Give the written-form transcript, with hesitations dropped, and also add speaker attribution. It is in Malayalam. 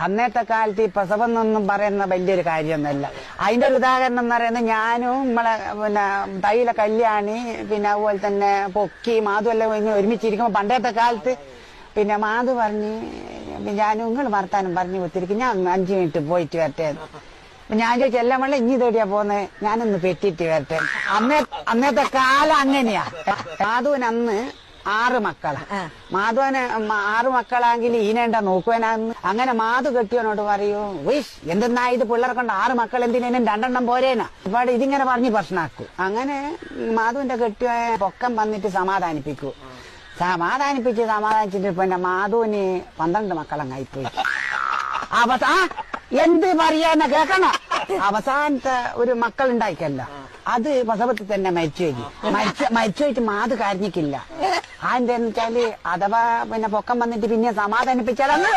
Speaker 1: അന്നത്തെ കാലത്ത് ഈ പ്രസവം എന്നൊന്നും പറയുന്ന വലിയൊരു കാര്യമൊന്നുമല്ല. അതിന്റെ ഒരു ഉദാഹരണം എന്ന് പറയുന്നത് ഞാനും നമ്മളെ പിന്നെ തൈല കല്യാണി പിന്നെ അതുപോലെ തന്നെ പൊക്കി മാധു എല്ലാം ഇങ്ങനെ ഒരുമിച്ചിരിക്കുമ്പോ പണ്ടത്തെ കാലത്ത് പിന്നെ മാധു പറഞ്ഞ് ഞാനും നിങ്ങൾ വർത്താനം പറഞ്ഞു കൊടുത്തിരിക്കും, ഞാൻ 5 മിനിറ്റ് പോയിട്ട് വരട്ടെ. ഞാൻ ചോദിച്ചു എല്ലാം വെള്ളം ഇഞ്ഞി തേടിയാ പോന്നെ, ഞാനൊന്ന് പെറ്റിട്ട് വരട്ടെ. അന്നത്തെ കാലം അങ്ങനെയാ. മാധുവിന് അന്ന് 6 മക്കളാ. മാധുവിന് 6 മക്കളാണെങ്കിൽ ഈനേണ്ട നോക്കുവാനാന്ന്. അങ്ങനെ മാധു കെട്ടിയോനോട് പറയൂ, വിഷ് എന്തെന്നാ ഇത് പിള്ളേരെ കൊണ്ട് 6 മക്കൾ എന്തിനും 2 പോരേനാ ഒരുപാട് ഇതിങ്ങനെ പറഞ്ഞ് പ്രശ്നമാക്കൂ. അങ്ങനെ മാധുവിന്റെ കെട്ടിയോ പൊക്കം വന്നിട്ട് സമാധാനിച്ചിട്ട് പിന്നെ മാധുവിന് 12 മക്കളങ്ങായിപ്പോയി. എന്ത് പറയാന്ന കേക്കണ, അവസാനത്തെ ഒരു മക്കൾ ഉണ്ടായിക്കല്ല, അത് പ്രസവത്തിൽ തന്നെ മരിച്ചു പോയിട്ട് മാധു കരഞ്ഞിക്കില്ല. അതെന്താന്ന് വെച്ചാല് അഥവാ പിന്നെ പൊക്കം വന്നിട്ട് പിന്നെ സമാധാനിപ്പിച്ചാൽ അന്ന്